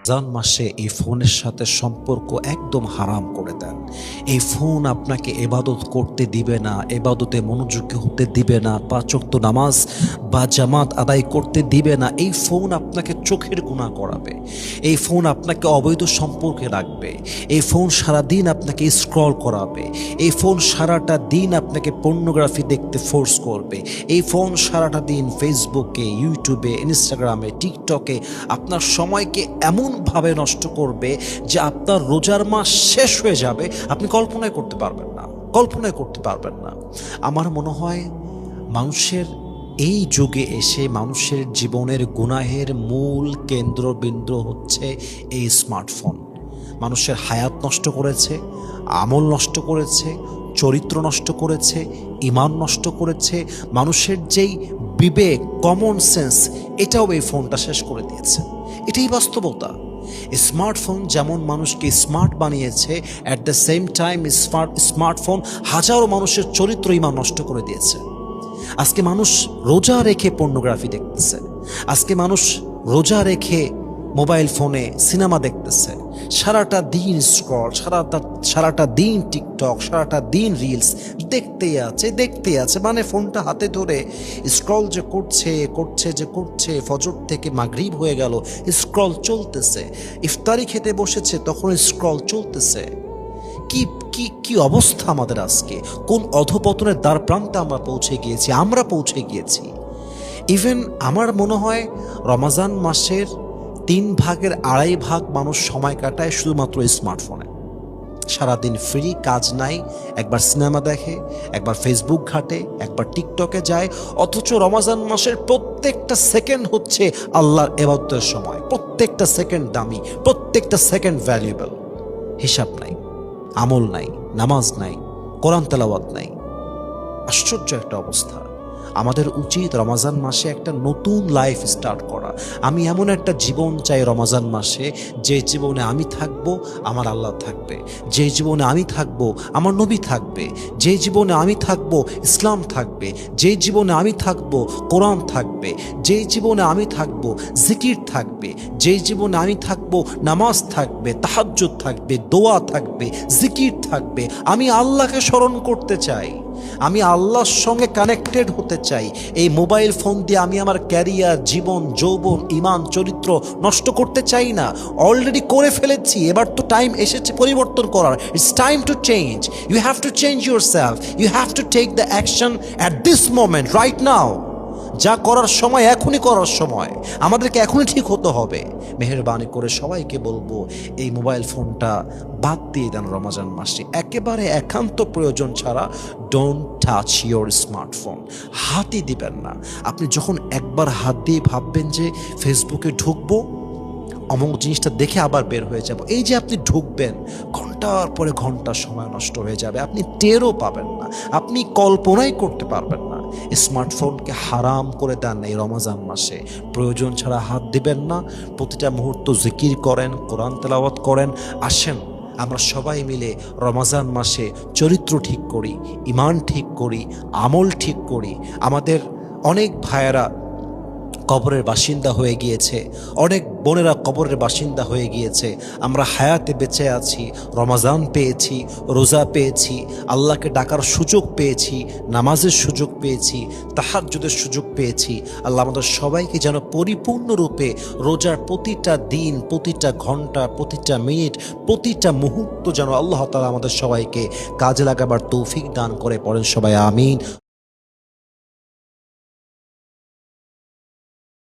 রমজান মাসে এই ফোনের সাথে সম্পর্ক একদম হারাম করে দেন। এই ফোন আপনাকে ইবাদত করতে দিবে না, ইবাদতে মনোযোগী হতে দিবে না, 5 ওয়াক্ত নামাজ বা জামাত আদায় করতে দিবে না। এই ফোন আপনাকে চোখের গুনাহ করাবে, এই ফোন আপনাকে অবৈধ সম্পর্কে রাখবে, এই ফোন সারাদিন আপনাকে স্ক্রল করাবে, এই ফোন সারাটা দিন আপনাকে পর্নোগ্রাফি দেখতে ফোর্স করবে, এই ফোন সারাটা দিন ফেসবুকে, ইউটিউবে, ইনস্টাগ্রামে, টিকটকে আপনার সময়কে এমনভাবে নষ্ট করবে যে আপনার রোজার মাস শেষ হয়ে যাবে, আপনি কল্পনাই করতে পারবেন না, কল্পনাই করতে পারবেন না। আমার মনে হয় মানুষের এই যুগে এসে মানুষের জীবনের গুনাহের মূল কেন্দ্রবিন্দু হচ্ছে এই স্মার্টফোন। মানুষের হায়াত নষ্ট করেছে, আমল নষ্ট করেছে, চরিত্র নষ্ট করেছে, ঈমান নষ্ট করেছে, মানুষের যেই বিবেক, কমন সেন্স, এটাও এই ফোনটা শেষ করে দিয়েছে। এটাই বাস্তবতা। স্মার্টফোন যেমন মানুষকে স্মার্ট বানিয়েছে, at the same time smartphone হাজারো মানুষের চরিত্র, ঈমান নষ্ট করে দিয়েছে। আজকে মানুষ রোজা রেখে পর্নোগ্রাফি দেখতেছে, আজকে মানুষ রোজা রেখে মোবাইল ফোনে সিনেমা দেখতেছে, সারাটা দিন স্ক্রল, সারাটা দিন টিকটক, সারাটা দিন রিলস দেখতেই আছে। মানে ফোনটা হাতে ধরে স্ক্রল যে করছে, ফজর থেকে মাগরিব হয়ে গেল, স্ক্রল চলতেছে। ইফতারি খেতে বসেছে, তখন স্ক্রল চলতেছে। কি অবস্থা আমাদের আজকে! কোন অধপতনের দ্বার প্রান্তে আমরা পৌঁছে গিয়েছি। ইভেন আমার মনে হয় রমজান মাসের 3 ভাগের 2.5 ভাগ মানুষ সময় কাটায় শুধুমাত্র স্মার্টফোনে। সারাদিন ফ্রি, কাজ নাই, একবার সিনেমা দেখে, একবার ফেসবুক ঘাটে, একবার টিকটকে যায়। অথচ রমজান মাসের প্রত্যেকটা সেকেন্ড হচ্ছে আল্লাহর ইবাদতের সময়, প্রত্যেকটা সেকেন্ড দামি, প্রত্যেকটা সেকেন্ড ভ্যালুয়েবল। হিসাব নাই, আমল নাই, নামাজ নাই, কোরআন তেলাওয়াত নাই। আশ্চর্য একটা অবস্থা। আমাদের উচিত রমজান মাসে একটা নতুন লাইফ স্টার্ট করা। আমি এমন একটা জীবন চাই রমজান মাসে, যে জীবনে আমি থাকবো আমার আল্লাহ থাকবে, যে জীবনে আমি থাকবো আমার নবী থাকবে, যে জীবনে আমি থাকবো ইসলাম থাকবে, যে জীবনে আমি থাকবো কোরআন থাকবে, যে জীবনে আমি থাকবো জিকির থাকবে, যে জীবনে আমি থাকবো নামাজ থাকবে, তাহাজ্জুদ থাকবে, দোয়া থাকবে, জিকির থাকবে। আমি আল্লাহকে স্মরণ করতে চাই, আমি আল্লাহর সঙ্গে কানেক্টেড হতে চাই। এই মোবাইল ফোন দিয়ে আমি আমার ক্যারিয়ার, জীবন, যৌবন, ঈমান, চরিত্র নষ্ট করতে চাই না। অলরেডি করে ফেলেছি, এবার তো টাইম এসেছে পরিবর্তন করার। It's time to change. You have to change yourself. You have to take the action at this moment, right now. যা করার সময় এখনই করার সময়, আমাদেরকে এখনই ঠিক হতে হবে। মেহেরবানি করে সবাইকে বলবো, এই মোবাইল ফোনটা বাদ দিয়ে দেন রমজান মাসে, একেবারে একান্ত প্রয়োজন ছাড়া ডোন্ট টাচ ইয়োর স্মার্টফোন। হাতই দিবেন না। আপনি যখন একবার হাত দিয়ে ভাববেন যে ফেসবুকে ঢুকবো, অমুক জিনিসটা দেখে আবার বের হয়ে যাব, এই যে আপনি ঢুকবেন, ঘন্টার পরে ঘন্টা সময় নষ্ট হয়ে যাবে, আপনি টেরও পাবেন না, আপনি কল্পনাই করতে পারবেন না। স্মার্টফোনকে হারাম করে দেন এই রমজান মাসে। প্রয়োজন ছাড়া হাত দিবেন না। প্রতিটা মুহূর্ত জিকির করেন, কোরআন তেলাওয়াত করেন। আসেন আমরা সবাই মিলে রমজান মাসে চরিত্র ঠিক করি, ঈমান ঠিক করি, আমল ঠিক করি। আমাদের অনেক ভাইয়েরা কবরের বাসিন্দা হয়ে গিয়েছে, অনেক বোনেরা কবরের বাসিন্দা হয়ে গিয়েছে। আমরা হায়াতে বেঁচে আছি, রমজান পেয়েছি, রোজা পেয়েছি, আল্লাহকে ডাকার সুযোগ পেয়েছি, নামাজের সুযোগ পেয়েছি, তাহাজ্জুদের সুযোগ পেয়েছি। আল্লাহ আমাদের সবাইকে যেন পরিপূর্ণরূপে রোজার প্রতিটা দিন, প্রতিটা ঘন্টা, প্রতিটা মিনিট, প্রতিটা মুহূর্ত যেন আল্লাহ তাআলা আমাদের সবাইকে কাজে লাগাবার তৌফিক দান করে। পড়েন সবাই আমিন।